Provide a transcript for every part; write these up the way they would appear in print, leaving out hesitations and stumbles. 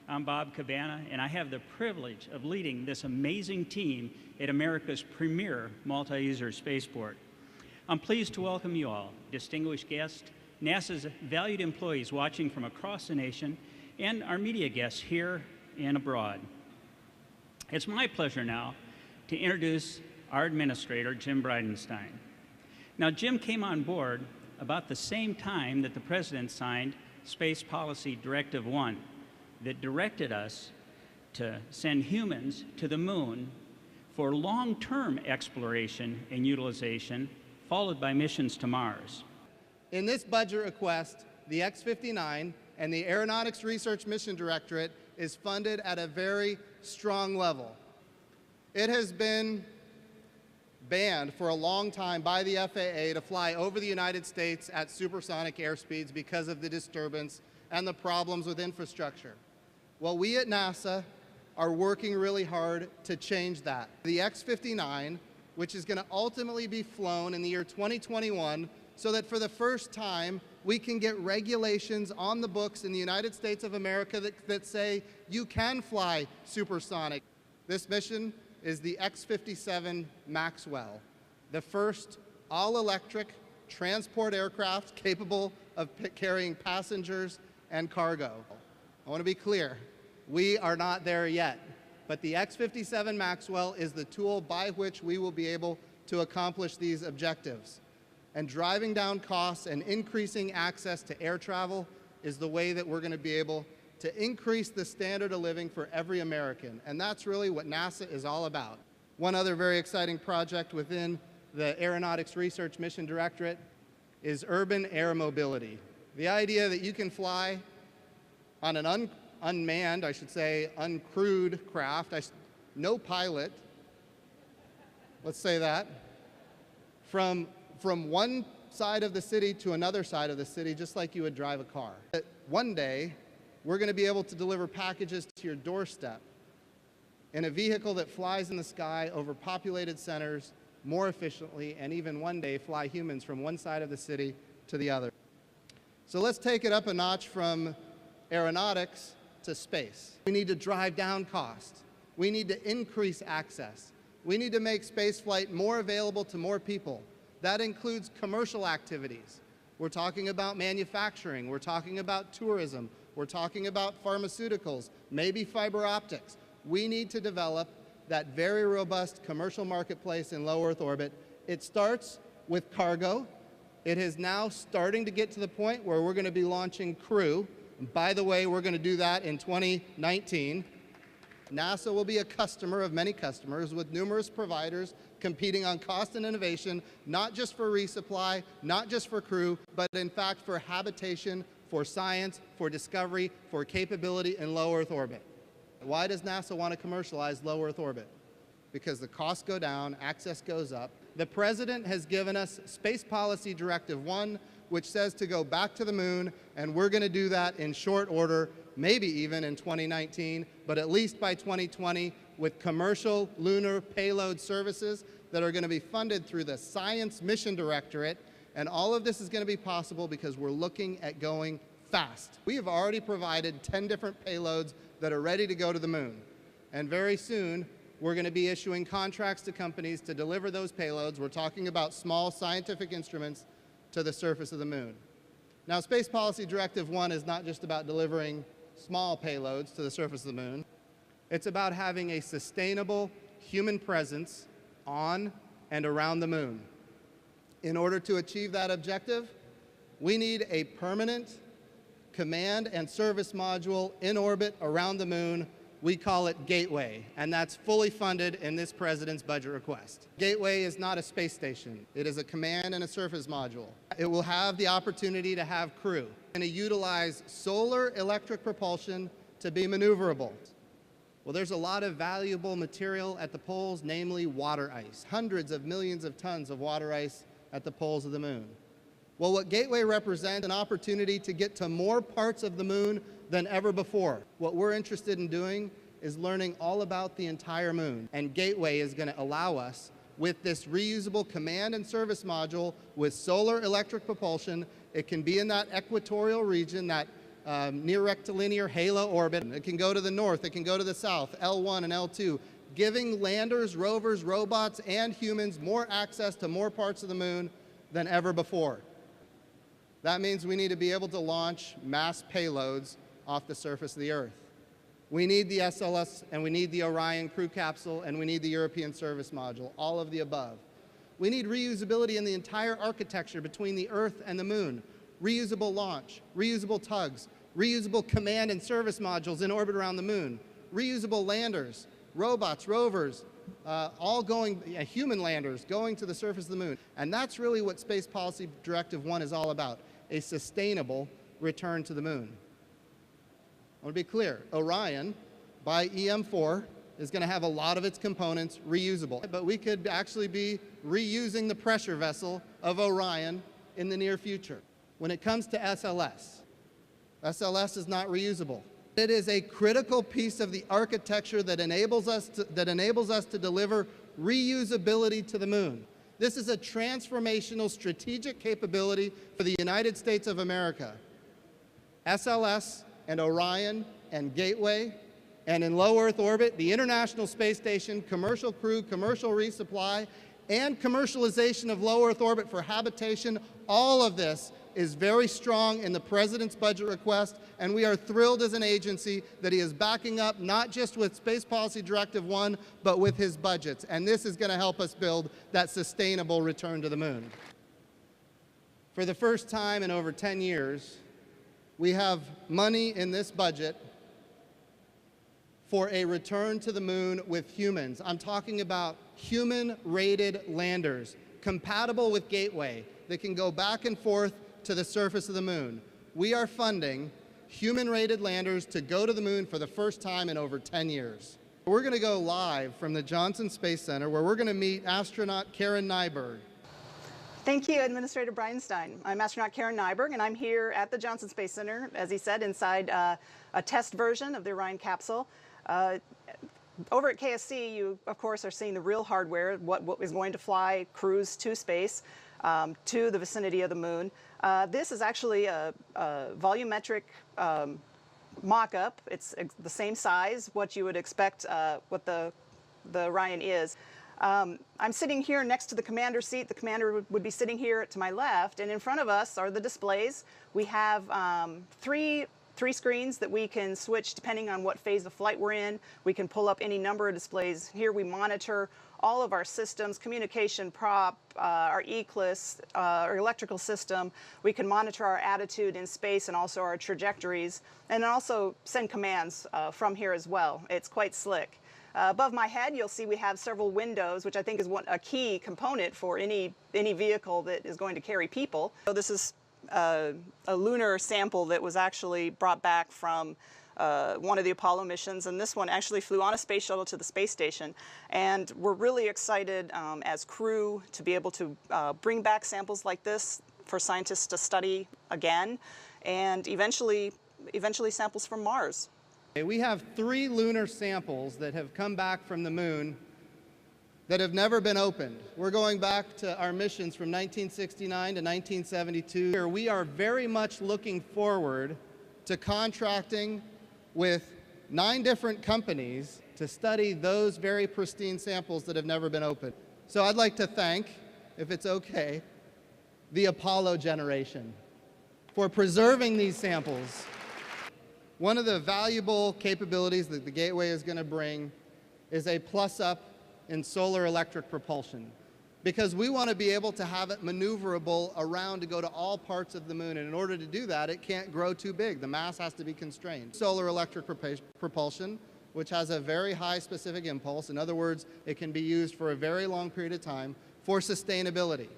I'm Bob Cabana, and I have the privilege of leading this amazing team at America's premier multi-user spaceport. I'm pleased to welcome you all, distinguished guests, NASA's valued employees watching from across the nation, and our media guests here and abroad. It's my pleasure now to introduce our administrator, Jim Bridenstine. Now, Jim came on board about the same time that the President signed Space Policy Directive 1, that directed us to send humans to the moon for long-term exploration and utilization, followed by missions to Mars. In this budget request, the X-59 and the Aeronautics Research Mission Directorate is funded at a very strong level. It has been banned for a long time by the FAA to fly over the United States at supersonic airspeeds because of the disturbance and the problems with infrastructure. Well, we at NASA are working really hard to change that. The X-59, which is going to ultimately be flown in the year 2021, so that for the first time we can get regulations on the books in the United States of America that say you can fly supersonic. This mission is the X-57 Maxwell, the first all-electric transport aircraft capable of carrying passengers and cargo. I want to be clear, we are not there yet, but the X-57 Maxwell is the tool by which we will be able to accomplish these objectives. And driving down costs and increasing access to air travel is the way that we're going to be able to increase the standard of living for every American. And that's really what NASA is all about. One other very exciting project within the Aeronautics Research Mission Directorate is urban air mobility. The idea that you can fly on an unmanned, I should say, uncrewed craft, no pilot, let's say that, from one side of the city to another side of the city, just like you would drive a car. One day, we're going to be able to deliver packages to your doorstep in a vehicle that flies in the sky over populated centers more efficiently, and even one day fly humans from one side of the city to the other. So let's take it up a notch from aeronautics to space. We need to drive down costs. We need to increase access. We need to make spaceflight more available to more people. That includes commercial activities. We're talking about manufacturing. We're talking about tourism. We're talking about pharmaceuticals, maybe fiber optics. We need to develop that very robust commercial marketplace in low Earth orbit. It starts with cargo. It is now starting to get to the point where we're going to be launching crew. And by the way, we're going to do that in 2019. NASA will be a customer of many customers, with numerous providers competing on cost and innovation, not just for resupply, not just for crew, but in fact for habitation, for science, for discovery, for capability in low Earth orbit. Why does NASA want to commercialize low Earth orbit? Because the costs go down, access goes up. The President has given us Space Policy Directive 1, which says to go back to the moon, and we're going to do that in short order, maybe even in 2019, but at least by 2020 with commercial lunar payload services. that are going to be funded through the Science Mission Directorate, and all of this is going to be possible because we're looking at going fast. We have already provided 10 different payloads that are ready to go to the moon, and very soon we're going to be issuing contracts to companies to deliver those payloads. We're talking about small scientific instruments to the surface of the moon. Now, Space Policy Directive 1 is not just about delivering small payloads to the surface of the moon. It's about having a sustainable human presence on and around the moon. In order to achieve that objective, we need a permanent command and service module in orbit around the moon. We call it Gateway, and that's fully funded in this president's budget request. Gateway is not a space station. It is a command and a service module. It will have the opportunity to have crew and to utilize solar electric propulsion to be maneuverable. Well, there's a lot of valuable material at the poles, namely water ice. Hundreds of millions of tons of water ice at the poles of the moon. Well, what Gateway represents an opportunity to get to more parts of the moon than ever before. What we're interested in doing is learning all about the entire moon, and Gateway is going to allow us, with this reusable command and service module with solar electric propulsion, it can be in that equatorial region, that near rectilinear halo orbit. It can go to the north, it can go to the south, L1 and L2, giving landers, rovers, robots, and humans more access to more parts of the moon than ever before. That means we need to be able to launch mass payloads off the surface of the Earth. We need the SLS, and we need the Orion crew capsule, and we need the European service module, all of the above. We need reusability in the entire architecture between the Earth and the moon. Reusable launch, reusable tugs, reusable command and service modules in orbit around the moon, reusable landers, robots, rovers, human landers going to the surface of the moon. And that's really what Space Policy Directive 1 is all about, a sustainable return to the moon. I want to be clear, Orion, by EM4, is going to have a lot of its components reusable. But we could actually be reusing the pressure vessel of Orion in the near future. When it comes to SLS, SLS is not reusable. It is a critical piece of the architecture that enables us to deliver reusability to the moon. This is a transformational strategic capability for the United States of America. SLS and Orion and Gateway, and in low Earth orbit, the International Space Station, commercial crew, commercial resupply, and commercialization of low Earth orbit for habitation, all of this is very strong in the President's budget request, and we are thrilled as an agency that he is backing up not just with Space Policy Directive 1, but with his budgets. And this is going to help us build that sustainable return to the moon. For the first time in over 10 years, we have money in this budget for a return to the moon with humans. I'm talking about human-rated landers, compatible with Gateway, that can go back and forth to the surface of the moon. We are funding human-rated landers to go to the moon for the first time in over 10 years. We're going to go live from the Johnson Space Center, where we're going to meet astronaut Karen Nyberg. Thank you, Administrator Bridenstine. I'm astronaut Karen Nyberg, and I'm here at the Johnson Space Center, as he said, inside a test version of the Orion capsule. Over at KSC, you, of course, are seeing the real hardware, what is going to fly crews to space, to the vicinity of the moon. This is actually a volumetric mock-up. It's the same size, what you would expect, what the Orion is. I'm sitting here next to the commander's seat. The commander would be sitting here to my left, and in front of us are the displays. We have three screens that we can switch depending on what phase of flight we're in. We can pull up any number of displays. Here we monitor all of our systems, communication prop, our ECLIS, our electrical system. We can monitor our attitude in space and also our trajectories, and also send commands from here as well. It's quite slick. Above my head, you'll see we have several windows, which I think is a key component for any vehicle that is going to carry people. So this is a lunar sample that was actually brought back from one of the Apollo missions, and this one actually flew on a space shuttle to the space station. And we're really excited as crew to be able to bring back samples like this for scientists to study again, and eventually samples from Mars. We have 3 lunar samples that have come back from the moon that have never been opened. We're going back to our missions from 1969 to 1972. We are very much looking forward to contracting with 9 different companies to study those very pristine samples that have never been opened. So I'd like to thank, if it's okay, the Apollo generation for preserving these samples. One of the valuable capabilities that the Gateway is going to bring is a plus-up in solar electric propulsion, because we want to be able to have it maneuverable around to go to all parts of the moon, and in order to do that, it can't grow too big. The mass has to be constrained. Solar electric propulsion, which has a very high specific impulse. In other words, it can be used for a very long period of time for sustainability.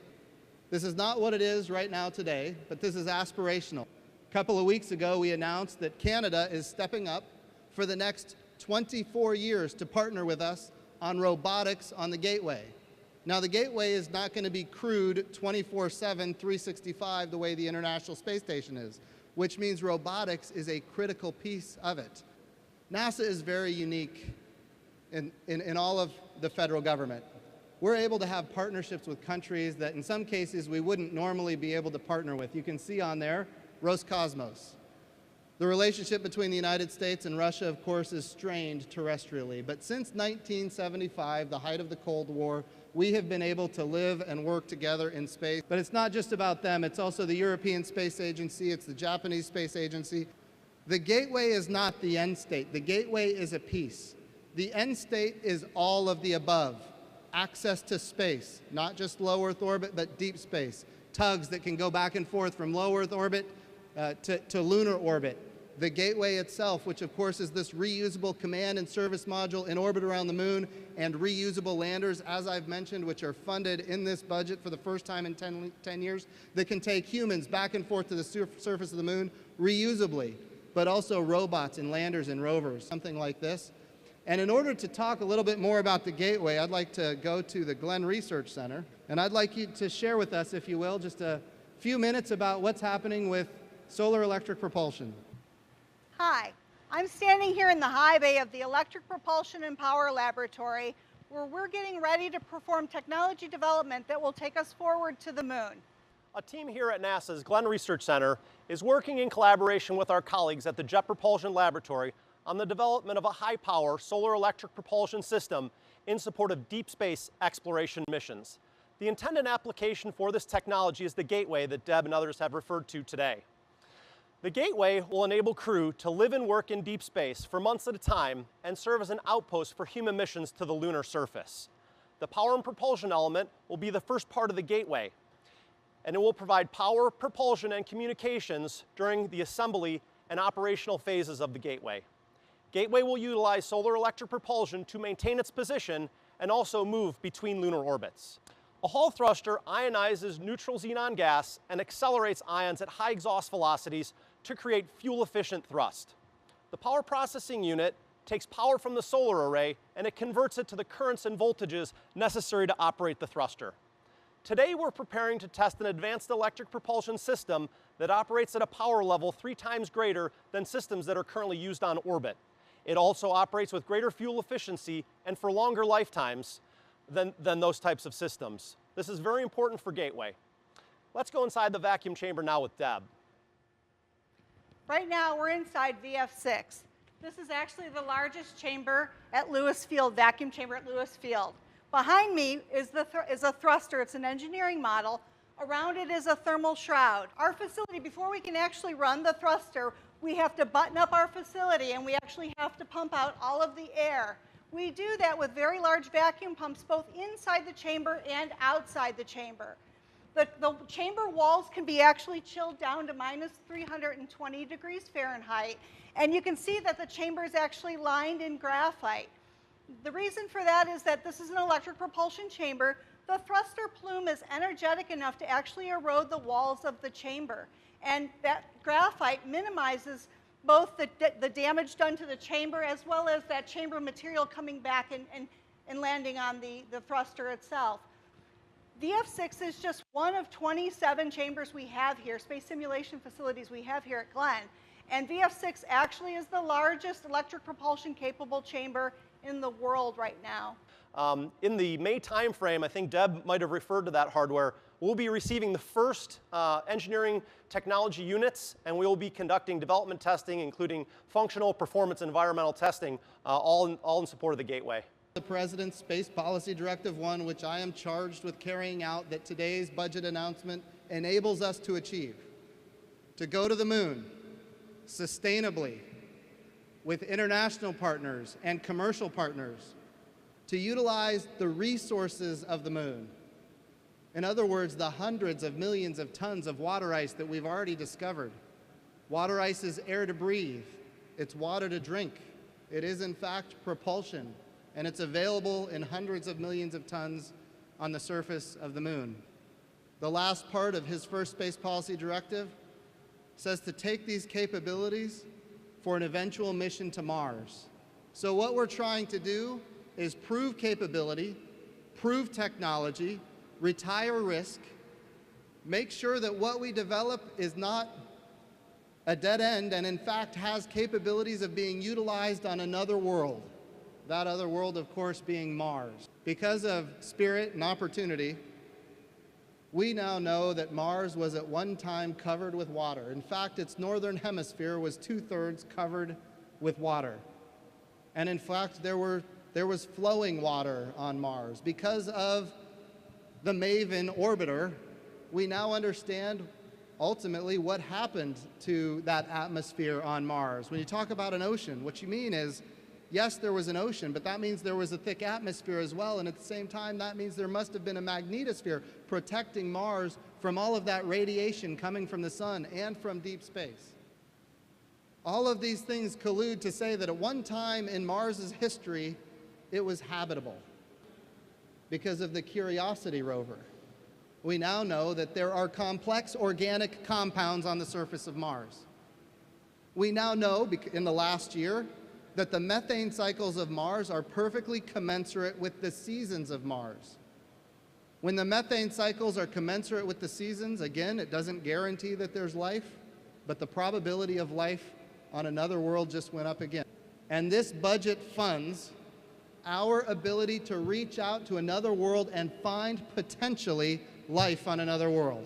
This is not what it is right now today, but this is aspirational. A couple of weeks ago, we announced that Canada is stepping up for the next 24 years to partner with us on robotics on the Gateway. Now, the Gateway is not going to be crewed 24/7, 365 the way the International Space Station is, which means robotics is a critical piece of it. NASA is very unique in all of the federal government. We're able to have partnerships with countries that in some cases we wouldn't normally be able to partner with. You can see on there, Roscosmos. The relationship between the United States and Russia, of course, is strained terrestrially. But since 1975, the height of the Cold War, we have been able to live and work together in space. But it's not just about them. It's also the European Space Agency. It's the Japanese Space Agency. The Gateway is not the end state. The Gateway is a piece. The end state is all of the above. Access to space, not just low Earth orbit, but deep space. Tugs that can go back and forth from low Earth orbit to lunar orbit. The Gateway itself, which of course is this reusable command and service module in orbit around the moon, and reusable landers, as I've mentioned, which are funded in this budget for the first time in 10 years, that can take humans back and forth to the surface of the moon reusably, but also robots and landers and rovers, something like this. And in order to talk a little bit more about the Gateway, I'd like to go to the Glenn Research Center, and I'd like you to share with us, if you will, just a few minutes about what's happening with solar electric propulsion. Hi, I'm standing here in the high bay of the Electric Propulsion and Power Laboratory, where we're getting ready to perform technology development that will take us forward to the moon. A team here at NASA's Glenn Research Center is working in collaboration with our colleagues at the Jet Propulsion Laboratory on the development of a high-power solar electric propulsion system in support of deep space exploration missions. The intended application for this technology is the Gateway that Deb and others have referred to today. The Gateway will enable crew to live and work in deep space for months at a time and serve as an outpost for human missions to the lunar surface. The power and propulsion element will be the first part of the Gateway, and it will provide power, propulsion, and communications during the assembly and operational phases of the Gateway. Gateway will utilize solar electric propulsion to maintain its position and also move between lunar orbits. A Hall thruster ionizes neutral xenon gas and accelerates ions at high exhaust velocities to create fuel-efficient thrust. The power processing unit takes power from the solar array and it converts it to the currents and voltages necessary to operate the thruster. Today we're preparing to test an advanced electric propulsion system that operates at a power level 3 times greater than systems that are currently used on orbit. It also operates with greater fuel efficiency and for longer lifetimes than those types of systems. This is very important for Gateway. Let's go inside the vacuum chamber now with Deb. Right now, we're inside VF6. This is actually the largest chamber at Lewis Field, vacuum chamber at Lewis Field. Behind me is a thruster. It's an engineering model. Around it is a thermal shroud. Our facility, before we can actually run the thruster, we have to button up our facility, and we actually have to pump out all of the air. We do that with very large vacuum pumps, both inside the chamber and outside the chamber. The chamber walls can be actually chilled down to minus 320 degrees Fahrenheit, and you can see that the chamber is actually lined in graphite. The reason for that is that this is an electric propulsion chamber. The thruster plume is energetic enough to actually erode the walls of the chamber, and that graphite minimizes both the damage done to the chamber as well as that chamber material coming back and landing on the thruster itself. VF6 is just one of 27 chambers we have here, space simulation facilities we have here at Glenn. And VF6 actually is the largest electric propulsion capable chamber in the world right now. In the May timeframe, I think Deb might have referred to that hardware, we'll be receiving the first engineering technology units, and we will be conducting development testing, including functional, performance, and environmental testing, all in support of the Gateway. The President's Space Policy Directive 1, which I am charged with carrying out, that today's budget announcement enables us to achieve. To go to the moon sustainably with international partners and commercial partners, to utilize the resources of the moon. In other words, the hundreds of millions of tons of water ice that we've already discovered. Water ice is air to breathe. It's water to drink. It is, in fact, propulsion, and it's available in hundreds of millions of tons on the surface of the moon. The last part of his first space policy directive says to take these capabilities for an eventual mission to Mars. So what we're trying to do is prove capability, prove technology, retire risk, make sure that what we develop is not a dead end and in fact has capabilities of being utilized on another world. That other world, of course, being Mars. Because of spirit and opportunity, we now know that Mars was at one time covered with water. In fact, its northern hemisphere was 2/3 covered with water. And in fact, there was flowing water on Mars. Because of the MAVEN orbiter, we now understand ultimately what happened to that atmosphere on Mars. When you talk about an ocean, what you mean is, yes, there was an ocean, but that means there was a thick atmosphere as well, and at the same time, that means there must have been a magnetosphere protecting Mars from all of that radiation coming from the sun and from deep space. All of these things collude to say that at one time in Mars's history, it was habitable because of the Curiosity rover. We now know that there are complex organic compounds on the surface of Mars. We now know in the last year that the methane cycles of Mars are perfectly commensurate with the seasons of Mars. When the methane cycles are commensurate with the seasons, again, it doesn't guarantee that there's life, but the probability of life on another world just went up again. And this budget funds our ability to reach out to another world and find potentially life on another world.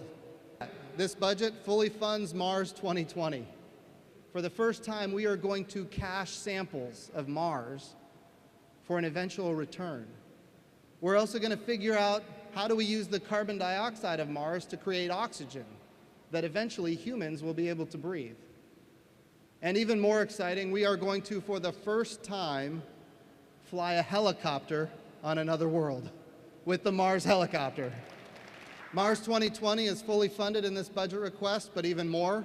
This budget fully funds Mars 2020. For the first time, we are going to cache samples of Mars for an eventual return. We're also going to figure out how do we use the carbon dioxide of Mars to create oxygen that eventually humans will be able to breathe. And even more exciting, we are going to, for the first time, fly a helicopter on another world with the Mars helicopter. Mars 2020 is fully funded in this budget request, but even more,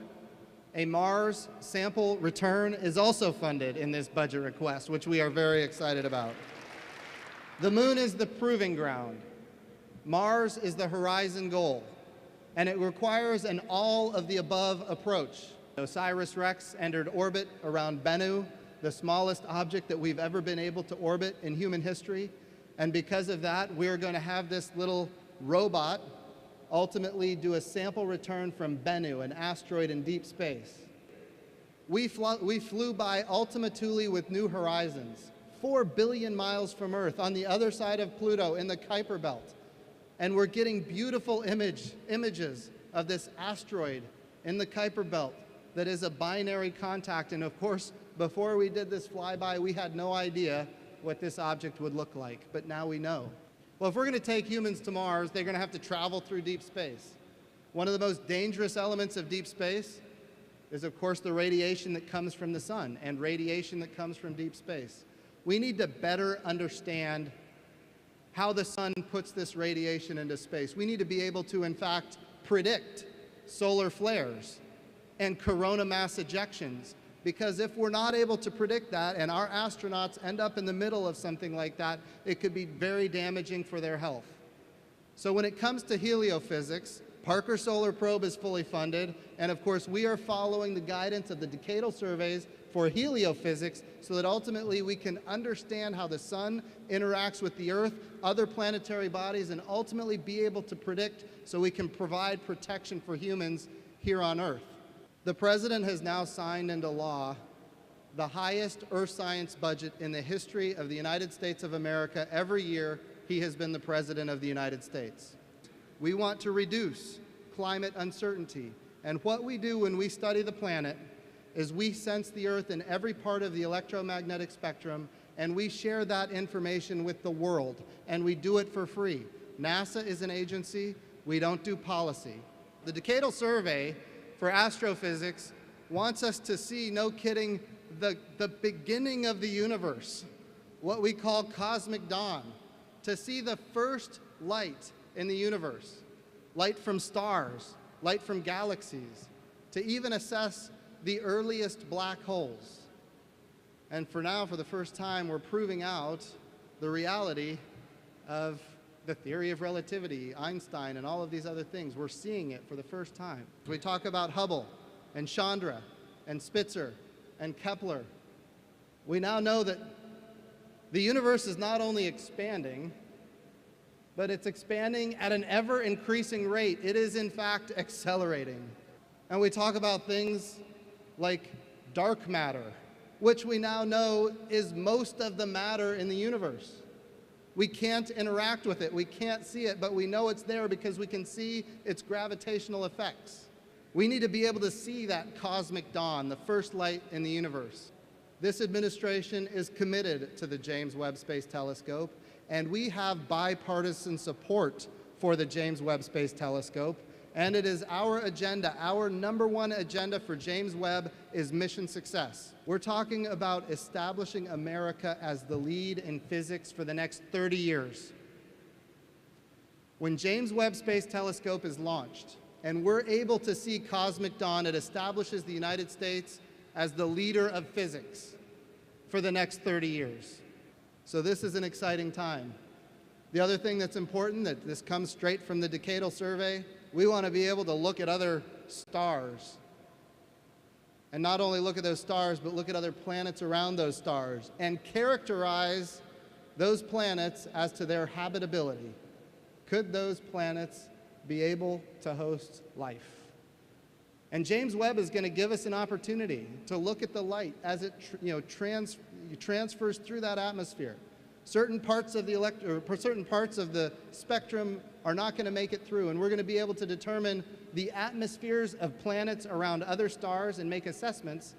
a Mars sample return is also funded in this budget request, which we are very excited about. The moon is the proving ground. Mars is the horizon goal, and it requires an all-of-the-above approach. OSIRIS-REx entered orbit around Bennu, the smallest object that we've ever been able to orbit in human history, and because of that, we're going to have this little robot ultimately do a sample return from Bennu, an asteroid in deep space. We flew by Ultima Thule with New Horizons, 4 billion miles from Earth on the other side of Pluto in the Kuiper Belt. And we're getting beautiful images of this asteroid in the Kuiper Belt that is a binary contact. And of course, before we did this flyby, we had no idea what this object would look like, but now we know. Well, if we're going to take humans to Mars, they're going to have to travel through deep space. One of the most dangerous elements of deep space is, of course, the radiation that comes from the sun and radiation that comes from deep space. We need to better understand how the sun puts this radiation into space. We need to be able to, in fact, predict solar flares and corona mass ejections, because if we're not able to predict that and our astronauts end up in the middle of something like that, it could be very damaging for their health. So when it comes to heliophysics, Parker Solar Probe is fully funded, and of course we are following the guidance of the decadal surveys for heliophysics so that ultimately we can understand how the sun interacts with the Earth, other planetary bodies, and ultimately be able to predict so we can provide protection for humans here on Earth. The President has now signed into law the highest earth science budget in the history of the United States of America every year he has been the President of the United States. We want to reduce climate uncertainty, and what we do when we study the planet is we sense the Earth in every part of the electromagnetic spectrum, and we share that information with the world, and we do it for free. NASA is an agency. We don't do policy. The Decadal Survey for Astrophysics wants us to see, no kidding, the beginning of the universe, what we call cosmic dawn, to see the first light in the universe, light from stars, light from galaxies, to even assess the earliest black holes. And for now, for the first time, we're proving out the reality of the theory of relativity, Einstein, and all of these other things. We're seeing it for the first time. We talk about Hubble and Chandra and Spitzer and Kepler. We now know that the universe is not only expanding, but it's expanding at an ever-increasing rate. It is, in fact, accelerating. And we talk about things like dark matter, which we now know is most of the matter in the universe. We can't interact with it, we can't see it, but we know it's there because we can see its gravitational effects. We need to be able to see that cosmic dawn, the first light in the universe. This administration is committed to the James Webb Space Telescope, and we have bipartisan support for the James Webb Space Telescope, and it is our agenda, our #1 agenda for James Webb is mission success. We're talking about establishing America as the lead in physics for the next 30 years. When James Webb Space Telescope is launched and we're able to see cosmic dawn, it establishes the United States as the leader of physics for the next 30 years. So this is an exciting time. The other thing that's important, that this comes straight from the Decadal Survey, we want to be able to look at other stars. And not only look at those stars, but look at other planets around those stars and characterize those planets as to their habitability. Could those planets be able to host life? And James Webb is going to give us an opportunity to look at the light as it transfers through that atmosphere. Certain parts of the spectrum are not going to make it through, and we're going to be able to determine the atmospheres of planets around other stars and make assessments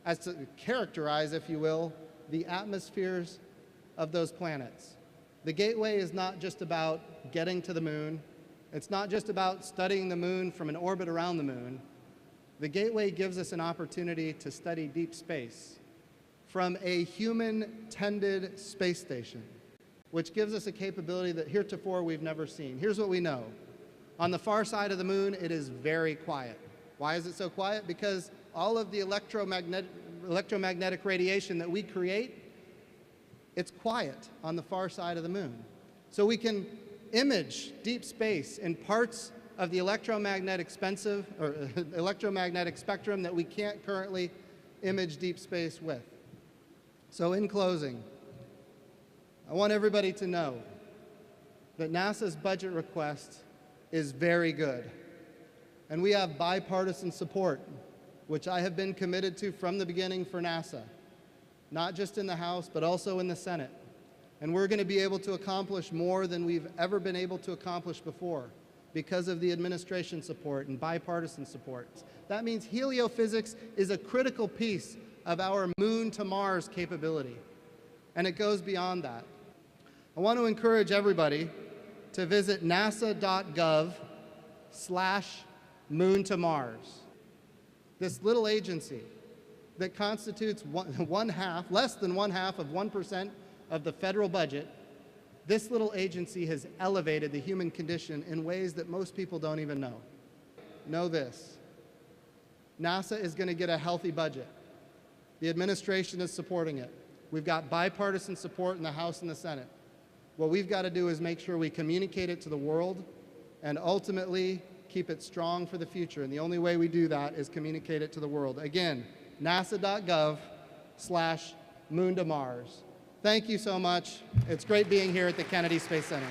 as to characterize, if you will, the atmospheres of those planets. The Gateway is not just about getting to the moon. It's not just about studying the moon from an orbit around the moon. The Gateway gives us an opportunity to study deep space from a human-tended space station, which gives us a capability that heretofore we've never seen. Here's what we know. On the far side of the moon, it is very quiet. Why is it so quiet? Because all of the electromagnetic radiation that we create, it's quiet on the far side of the moon. So we can image deep space in parts of the electromagnetic spectrum that we can't currently image deep space with. So in closing, I want everybody to know that NASA's budget request is very good. And we have bipartisan support, which I have been committed to from the beginning for NASA, not just in the House, but also in the Senate. And we're going to be able to accomplish more than we've ever been able to accomplish before because of the administration support and bipartisan support. That means heliophysics is a critical piece of our moon to Mars capability, and it goes beyond that. I want to encourage everybody to visit nasa.gov/moon to Mars. This little agency that constitutes less than one half of 1% of the federal budget, this little agency has elevated the human condition in ways that most people don't even know. Know this, NASA is going to get a healthy budget. The administration is supporting it. We've got bipartisan support in the House and the Senate. What we've got to do is make sure we communicate it to the world and ultimately keep it strong for the future. And the only way we do that is communicate it to the world. Again, nasa.gov/moon to Mars. Thank you so much. It's great being here at the Kennedy Space Center.